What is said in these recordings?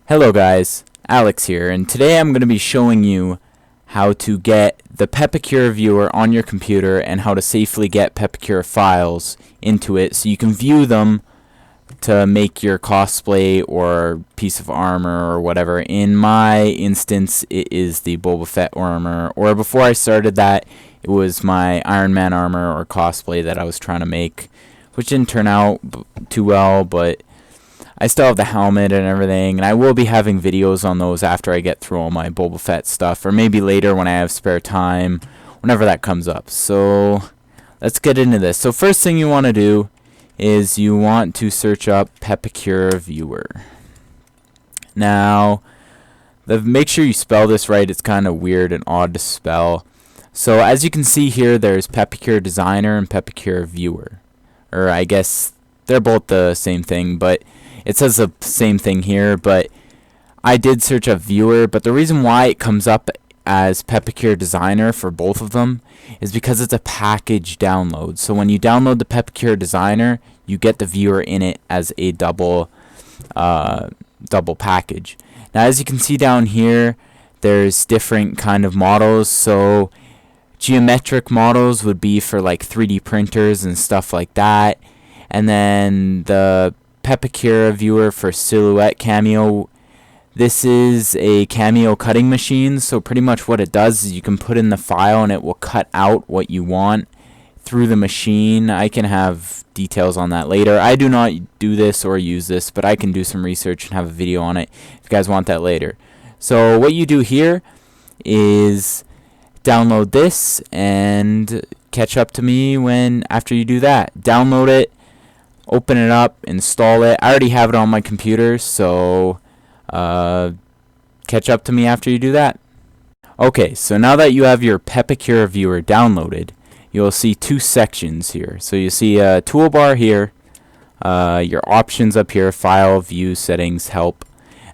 Hello guys, Alex here, and today I'm going to be showing you how to get the Pepakura Viewer on your computer and how to safely get Pepakura files into it so you can view them to make your cosplay or piece of armor or whatever. In my instance, it is the Boba Fett armor, or before I started that, it was my Iron Man armor or cosplay that I was trying to make, which didn't turn out too well, but I still have the helmet and everything, and I will be having videos on those after I get through all my Boba Fett stuff, or maybe later when I have spare time, whenever that comes up. So let's get into this. So first thing you want to do is you want to search up Pepakura Viewer. Now, make sure you spell this right. It's kind of weird and odd to spell. So as you can see here, there's Pepakura Designer and Pepakura Viewer, or I guess they're both the same thing, but it says the same thing here. But I did search up Viewer, but the reason why it comes up as Pepakura Designer for both of them is because it's a package download. So when you download the Pepakura Designer, you get the Viewer in it as a double package. Now as you can see down here, there's different kind of models. So geometric models would be for like 3D printers and stuff like that. And then the Pepakura Viewer for silhouette Cameo. This is a Cameo cutting machine, so pretty much what it does is you can put in the file and it will cut out what you want through the machine. I can have details on that later. I do not do this or use this, but I can do some research and have a video on it if you guys want that later. So what you do here is download this and catch up to me after you do that. Download it, open it up, install it. I already have it on my computer, so catch up to me after you do that. Okay, so now that you have your Pepakura Viewer downloaded, you'll see two sections here. So you see a toolbar here, your options up here, file, view, settings, help,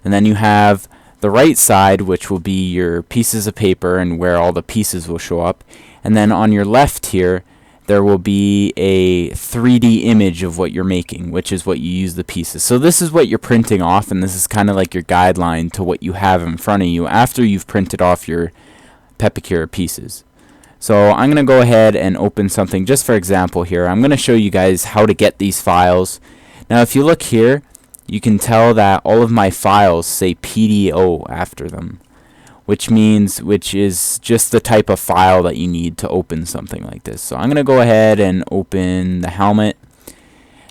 and then you have the right side, which will be your pieces of paper and where all the pieces will show up, and then on your left here there will be a 3D image of what you're making, which is what you use the pieces. So this is what you're printing off, and this is kind of like your guideline to what you have in front of you after you've printed off your Pepakura pieces. So I'm going to go ahead and open something just for example here. I'm going to show you guys how to get these files. Now if you look here, you can tell that all of my files say PDO after them, which is just the type of file that you need to open something like this. So I'm going to go ahead and open the helmet.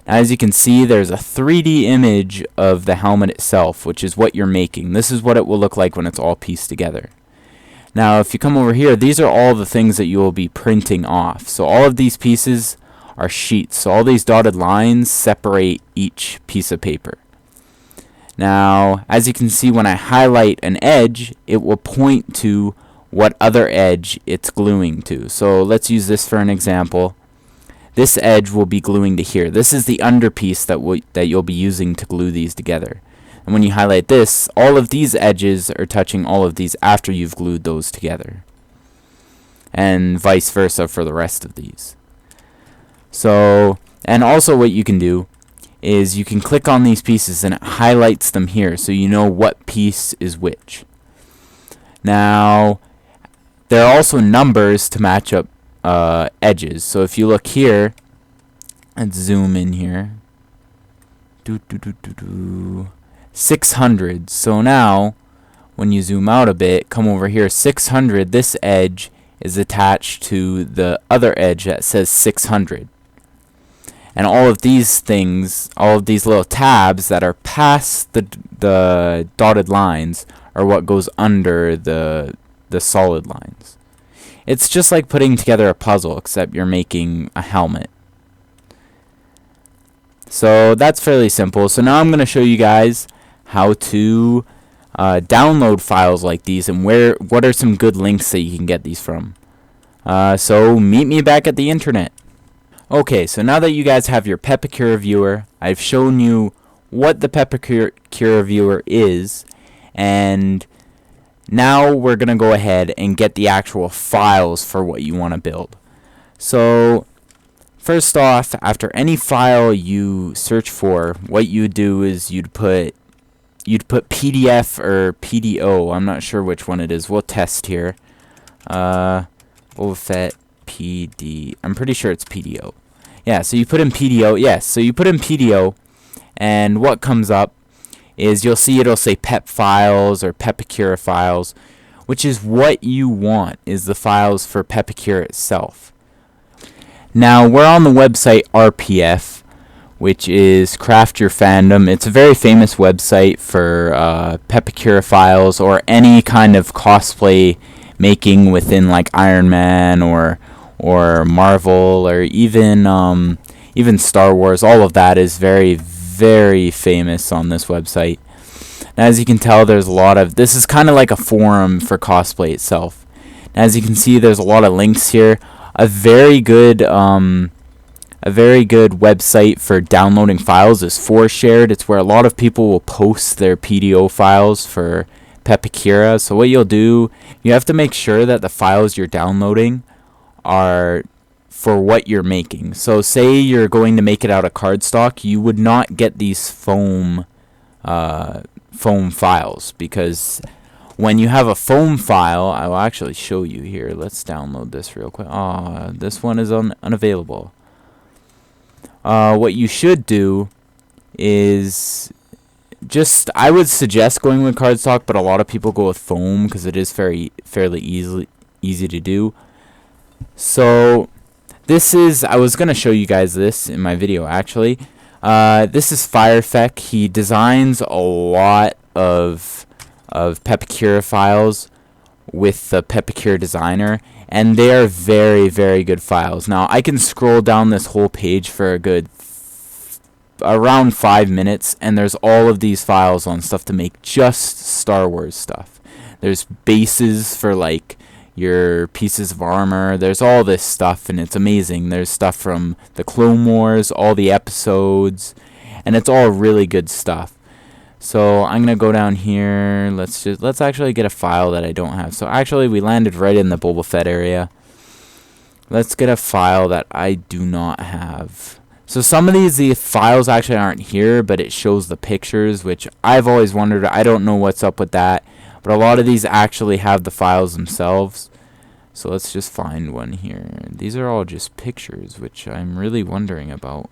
Now, as you can see, there's a 3D image of the helmet itself, which is what you're making. This is what it will look like when it's all pieced together. Now, if you come over here, these are all the things that you will be printing off. So all of these pieces are sheets. So all these dotted lines separate each piece of paper. Now, as you can see, when I highlight an edge, it will point to what other edge it's gluing to. So let's use this for an example. This edge will be gluing to here. This is the underpiece that you'll be using to glue these together. And when you highlight this, all of these edges are touching all of these after you've glued those together. And vice versa for the rest of these. So, and also what you can do is you can click on these pieces and it highlights them here so you know what piece is which. Now, there are also numbers to match up edges. So if you look here, let's zoom in here. 600. So now, when you zoom out a bit, come over here, 600, this edge is attached to the other edge that says 600. And all of these things, all of these little tabs that are past the dotted lines are what goes under the solid lines. It's just like putting together a puzzle, except you're making a helmet. So that's fairly simple. So now I'm going to show you guys how to download files like these and what are some good links that you can get these from. So meet me back at the internet. Okay, so now that you guys have your Pepakura Viewer, I've shown you what the Pepakura Viewer is, and now we're going to go ahead and get the actual files for what you want to build. So first off, after any file you search for, what you do is you'd put you'd put PDF or PDO. I'm not sure which one it is. We'll test here. Fett PD. I'm pretty sure it's PDO. Yeah, so you put in PDO. Yes, so you put in PDO, and what comes up is you'll see it'll say PEP files or Pepakura files, which is what you want, is the files for Pepakura itself. Now, we're on the website RPF, which is Craft Your Fandom. It's a very famous website for Pepakura files or any kind of cosplay making within like Iron Man or Marvel or even Star Wars. All of that is very, very famous on this website. Now, as you can tell, there's a lot of, this is kind of like a forum for cosplay itself. Now, as you can see, there's a lot of links here. A very good website for downloading files is ForShared. It's where a lot of people will post their PDO files for Pepakura. So what you'll do, you have to make sure that the files you're downloading are for what you're making. So say you're going to make it out of cardstock, you would not get these foam files, because when you have a foam file, I will actually show you here. Let's download this real quick. This one is unavailable. What you should do is I would suggest going with cardstock, but a lot of people go with foam because it is fairly easy to do. So this is, I was going to show you guys this in my video actually. This is Fett. He designs a lot of Pepakura files with the Pepakura designer, and they are very, very good files. Now, I can scroll down this whole page for a good around 5 minutes, and there's all of these files on stuff to make just Star Wars stuff. There's bases for like your pieces of armor. There's all this stuff, and it's amazing. There's stuff from the Clone Wars, all the episodes, and it's all really good stuff. So I'm gonna go down here. Let's actually get a file that I don't have. So actually, we landed right in the Boba Fett area. Let's get a file that I do not have. So some of the files actually aren't here, but it shows the pictures, which I've always wondered. I don't know what's up with that, but a lot of these actually have the files themselves. So let's just find one here. These are all just pictures, which I'm really wondering about.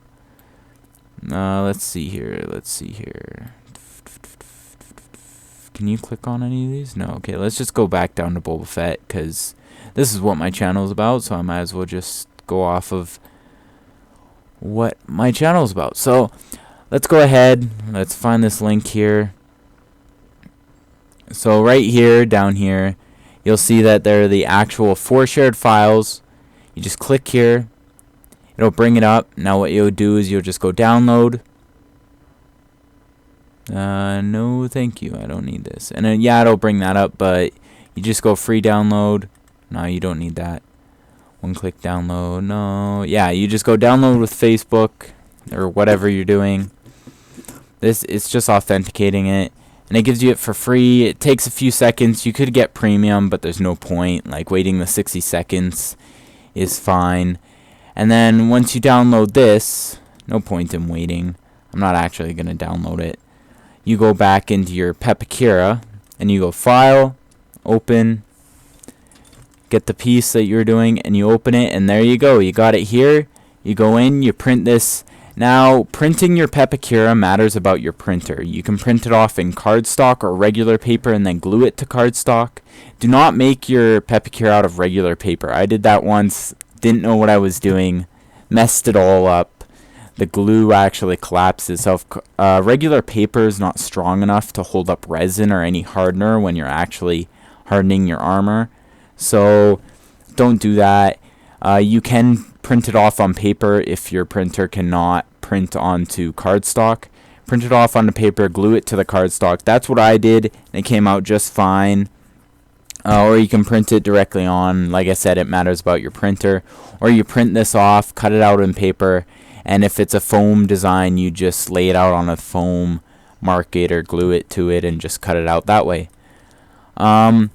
Let's see here. Can you click on any of these? No. Okay, let's just go back down to Boba Fett, because this is what my channel is about, so I might as well just go off of what my channel is about. So let's go ahead. Let's find this link here. So right here, down here, you'll see that there are the actual ForShared files. You just click here. It'll bring it up. Now what you'll do is you'll just go download. No, thank you. I don't need this. And then, yeah, it'll bring that up, but you just go free download. No, you don't need that. One click download. No. Yeah, you just go download with Facebook or whatever you're doing. It's just authenticating it, and it gives you it for free. It takes a few seconds. You could get premium, but there's no point. Like, waiting the 60 seconds is fine. And then once you download this, no point in waiting. I'm not actually going to download it. You go back into your Pepakura, and you go File, Open, get the piece that you're doing, and you open it, and there you go. You got it here. You go in, you print this. Now, printing your Pepakura matters about your printer. You can print it off in cardstock or regular paper and then glue it to cardstock. Do not make your Pepakura out of regular paper. I did that once, didn't know what I was doing, messed it all up. The glue actually collapsed itself. Regular paper is not strong enough to hold up resin or any hardener when you're actually hardening your armor. So don't do that. You can print it off on paper if your printer cannot print onto cardstock. Print it off onto paper, glue it to the cardstock. That's what I did, and it came out just fine. Or you can print it directly on. Like I said, it matters about your printer. Or you print this off, cut it out in paper, and if it's a foam design, you just lay it out on a foam, mark it or glue it to it, and just cut it out that way. I'm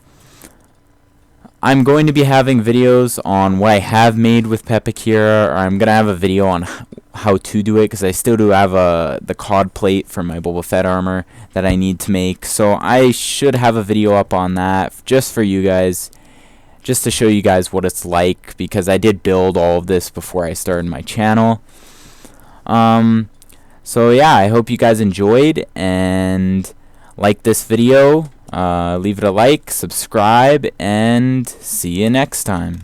going to be having videos on what I have made with Pepakura, or I'm going to have a video on how to do it, because I still do have the cod plate for my Boba Fett armor that I need to make. So I should have a video up on that just for you guys, just to show you guys what it's like, because I did build all of this before I started my channel. So yeah, I hope you guys enjoyed and like this video. Leave it a like, subscribe, and see you next time.